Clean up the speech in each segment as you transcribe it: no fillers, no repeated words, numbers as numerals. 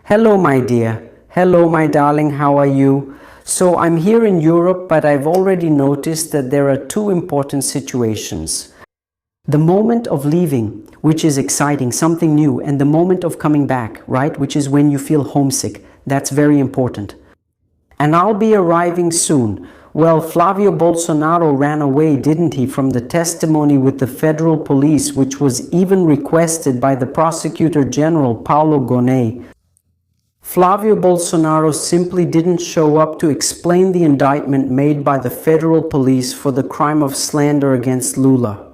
Hello, my dear. Hello, my darling. How are you? So I'm here in Europe, but I've already noticed that there are two important situations. The moment of leaving, which is exciting, something new, and the moment of coming back, right? Which is when you feel homesick. That's very important. And I'll be arriving soon. Well, Flávio Bolsonaro ran away, didn't he, from the testimony with the federal police, which was even requested by the prosecutor general, Paulo Gonet. Flávio Bolsonaro simply didn't show up to explain the indictment made by the federal police for the crime of slander against Lula.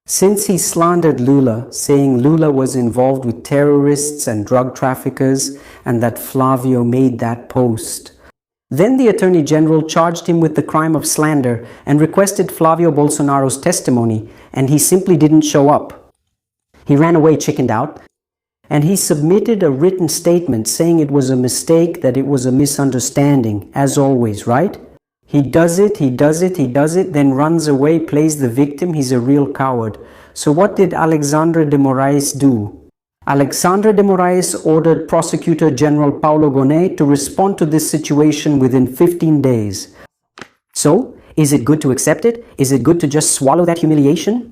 Since he slandered Lula, saying Lula was involved with terrorists and drug traffickers and that Flávio made that post. Then the Attorney General charged him with the crime of slander and requested Flávio Bolsonaro's testimony, and he simply didn't show up. He ran away, chickened out, and he submitted a written statement saying it was a mistake, that it was a misunderstanding, as always, right? He does it, then runs away, plays the victim. He's a real coward. So what did Alexandre de Moraes do? Alexandre de Moraes ordered Prosecutor General Paulo Gonet to respond to this situation within 15 days. So, is it good to accept it? Is it good to just swallow that humiliation?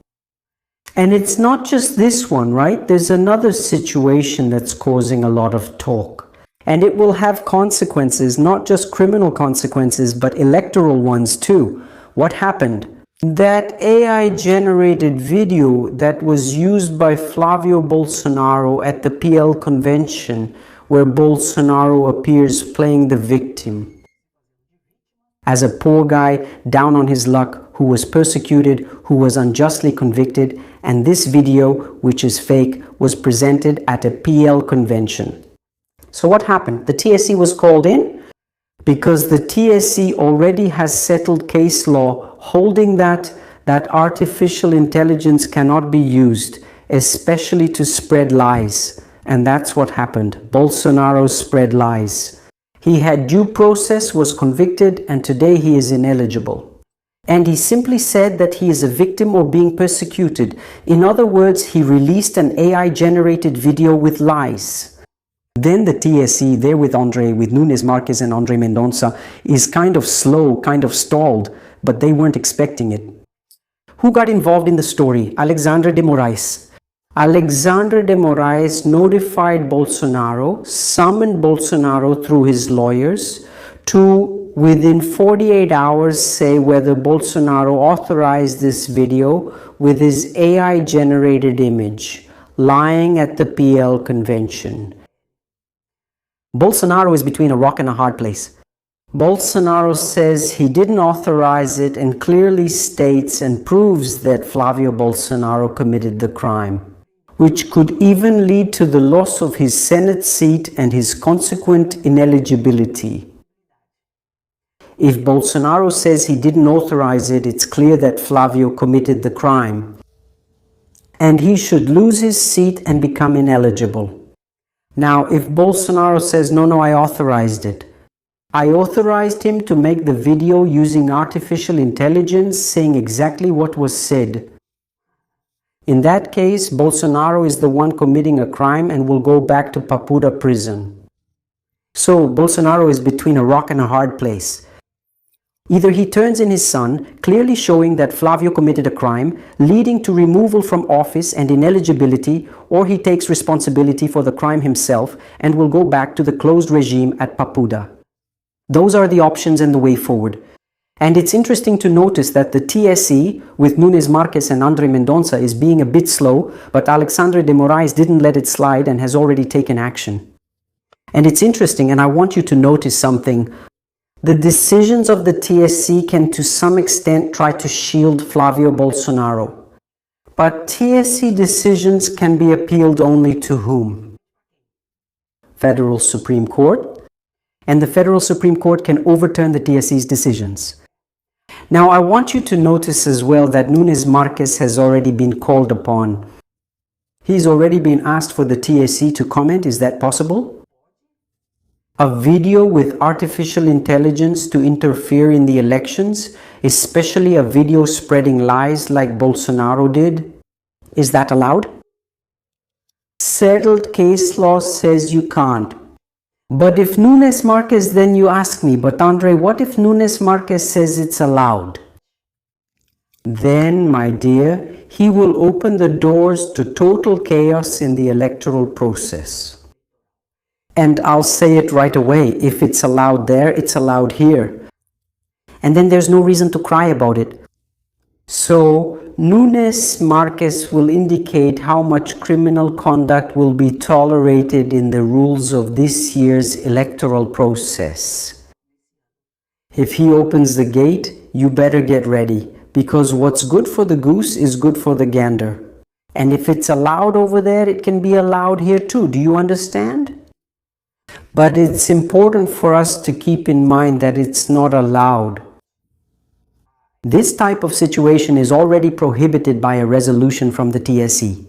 And it's not just this one, right? There's another situation that's causing a lot of talk. And it will have consequences, not just criminal consequences, but electoral ones too. What happened? That AI-generated video that was used by Flávio Bolsonaro at the PL convention, where Bolsonaro appears playing the victim as a poor guy down on his luck, who was persecuted, who was unjustly convicted, and this video, which is fake, was presented at a PL convention. So what happened? The TSE was called in because the TSE already has settled case law holding that artificial intelligence cannot be used, especially to spread lies. And that's what happened. Bolsonaro spread lies. He had due process, was convicted, and today he is ineligible. And he simply said that he is a victim or being persecuted. In other words, he released an AI-generated video with lies. Then the TSE, there with Nunes Marques and Andre Mendonça, is kind of slow, kind of stalled, but they weren't expecting it. Who got involved in the story? Alexandre de Moraes. Alexandre de Moraes notified Bolsonaro, summoned Bolsonaro through his lawyers to, within 48 hours, say whether Bolsonaro authorized this video with his AI-generated image, lying at the PL convention. Bolsonaro is between a rock and a hard place. Bolsonaro says he didn't authorize it and clearly states and proves that Flávio Bolsonaro committed the crime, which could even lead to the loss of his Senate seat and his consequent ineligibility. If Bolsonaro says he didn't authorize it, it's clear that Flávio committed the crime, and he should lose his seat and become ineligible. Now, if Bolsonaro says, no, I authorized it. I authorized him to make the video using artificial intelligence saying exactly what was said. In that case, Bolsonaro is the one committing a crime and will go back to Papuda prison. So, Bolsonaro is between a rock and a hard place. Either he turns in his son, clearly showing that Flávio committed a crime, leading to removal from office and ineligibility, or he takes responsibility for the crime himself and will go back to the closed regime at Papuda. Those are the options and the way forward. And it's interesting to notice that the TSE, with Nunes Marques and Andre Mendonça, is being a bit slow, but Alexandre de Moraes didn't let it slide and has already taken action. And it's interesting, and I want you to notice something. The decisions of the TSE can to some extent try to shield Flávio Bolsonaro. But TSE decisions can be appealed only to whom? Federal Supreme Court. And the Federal Supreme Court can overturn the TSE's decisions. Now, I want you to notice as well that Nunes Marques has already been called upon. He's already been asked for the TSE to comment. Is that possible? A video with artificial intelligence to interfere in the elections, especially a video spreading lies like Bolsonaro did, is that allowed? Settled case law says you can't. But if Nunes Marques, then you ask me, but Andre, what if Nunes Marques says it's allowed? Then, my dear, he will open the doors to total chaos in the electoral process. And I'll say it right away, if it's allowed there, it's allowed here. And then there's no reason to cry about it. So, Nunes Marques will indicate how much criminal conduct will be tolerated in the rules of this year's electoral process. If he opens the gate, you better get ready, because what's good for the goose is good for the gander. And if it's allowed over there, it can be allowed here too. Do you understand? But it's important for us to keep in mind that it's not allowed. This type of situation is already prohibited by a resolution from the TSE.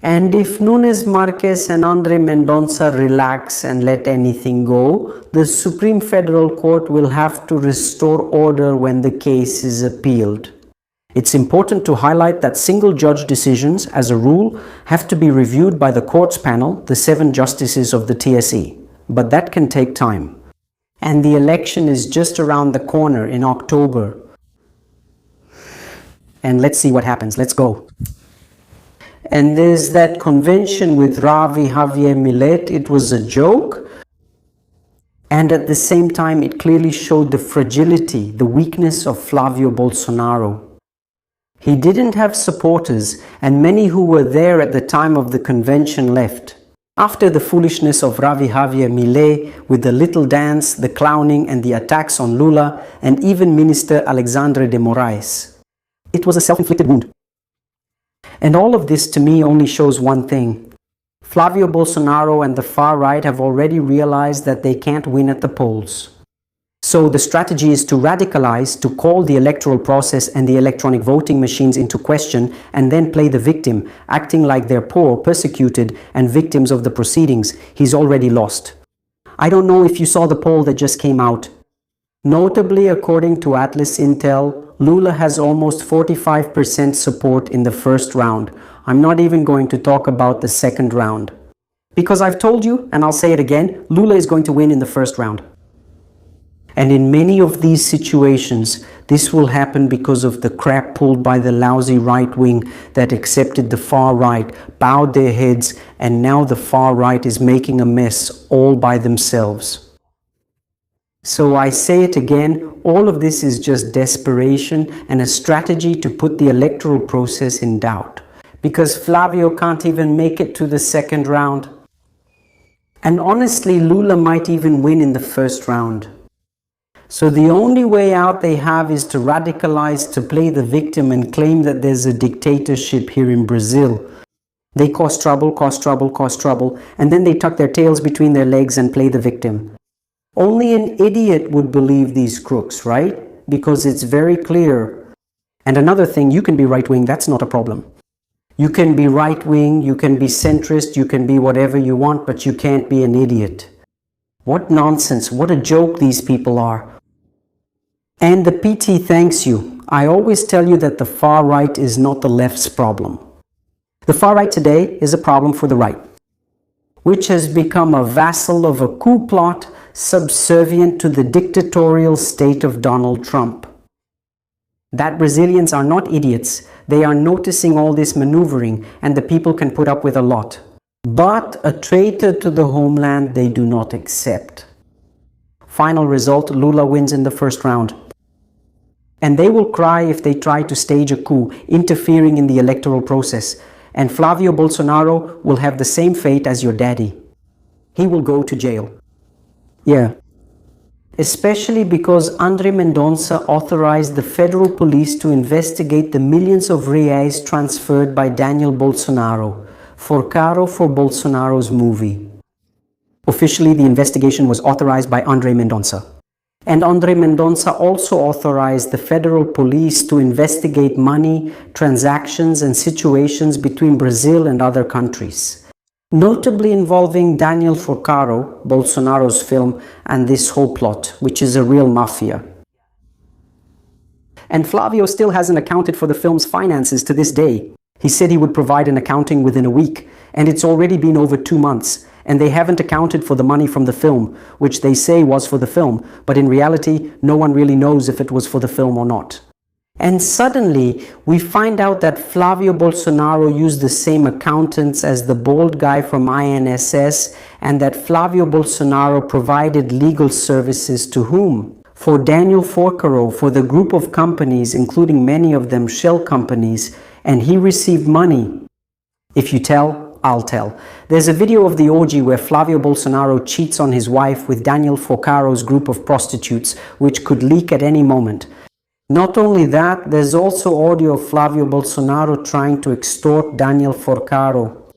And if Nunes Marques and Andre Mendonça relax and let anything go, the Supreme Federal Court will have to restore order when the case is appealed. It's important to highlight that single judge decisions, as a rule, have to be reviewed by the court's panel, the 7 justices of the TSE. But that can take time. And the election is just around the corner in October. And let's see what happens. Let's go. And there's that convention with Ravi Javier Millet. It was a joke. And at the same time, it clearly showed the fragility, the weakness of Flávio Bolsonaro. He didn't have supporters, and many who were there at the time of the convention left. After the foolishness of Ravi Javier Millet with the little dance, the clowning and the attacks on Lula and even Minister Alexandre de Moraes. It was a self-inflicted wound. And all of this to me only shows one thing. Flávio Bolsonaro and the far right have already realized that they can't win at the polls. So the strategy is to radicalize, to call the electoral process and the electronic voting machines into question and then play the victim, acting like they're poor, persecuted and victims of the proceedings. He's already lost. I don't know if you saw the poll that just came out. Notably, according to Atlas Intel, Lula has almost 45% support in the first round. I'm not even going to talk about the second round. Because I've told you, and I'll say it again, Lula is going to win in the first round. And in many of these situations, this will happen because of the crap pulled by the lousy right wing that accepted the far right, bowed their heads, and now the far right is making a mess all by themselves. So I say it again, all of this is just desperation and a strategy to put the electoral process in doubt. Because Flávio can't even make it to the second round. And honestly, Lula might even win in the first round. So the only way out they have is to radicalize, to play the victim and claim that there's a dictatorship here in Brazil. They cause trouble, and then they tuck their tails between their legs and play the victim. Only an idiot would believe these crooks, right? Because it's very clear. And another thing, you can be right-wing, that's not a problem. You can be right-wing, you can be centrist, you can be whatever you want, but you can't be an idiot. What nonsense, what a joke these people are. And the PT thanks you. I always tell you that the far right is not the left's problem. The far right today is a problem for the right, which has become a vassal of a coup plot subservient to the dictatorial state of Donald Trump. That Brazilians are not idiots. They are noticing all this maneuvering, and the people can put up with a lot. But a traitor to the homeland they do not accept. Final result, Lula wins in the first round. And they will cry if they try to stage a coup, interfering in the electoral process. And Flávio Bolsonaro will have the same fate as your daddy. He will go to jail. Yeah. Especially because Andre Mendonça authorized the federal police to investigate the millions of reais transferred by Daniel Bolsonaro for Bolsonaro's movie. Officially, the investigation was authorized by Andre Mendonça. And Andre Mendonça also authorized the federal police to investigate money, transactions, and situations between Brazil and other countries, notably involving Daniel Forcaro, Bolsonaro's film, and this whole plot, which is a real mafia. And Flávio still hasn't accounted for the film's finances to this day. He said he would provide an accounting within a week, and it's already been over 2 months, and they haven't accounted for the money from the film, which they say was for the film, but in reality, no one really knows if it was for the film or not. And suddenly, we find out that Flávio Bolsonaro used the same accountants as the bald guy from INSS, and that Flávio Bolsonaro provided legal services to whom? For Daniel Forcaro, for the group of companies, including many of them shell companies, and he received money. If you tell, I'll tell. There's a video of the orgy where Flávio Bolsonaro cheats on his wife with Daniel Forcaro's group of prostitutes, which could leak at any moment. Not only that, there's also audio of Flávio Bolsonaro trying to extort Daniel Forcaro.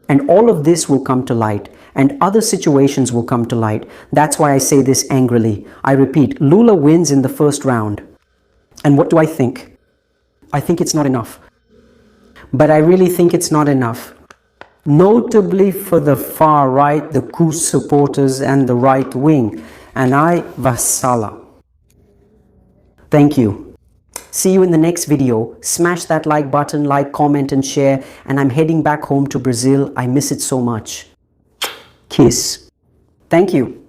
And all of this will come to light, and other situations will come to light. That's why I say this angrily. I repeat, Lula wins in the first round. And what do I think? I think it's not enough. But I really think it's not enough. Notably for the far right, the coup supporters and the right wing. And I vassala. Thank you. See you in the next video. Smash that like button, like, comment and share. And I'm heading back home to Brazil. I miss it so much. Kiss. Thank you.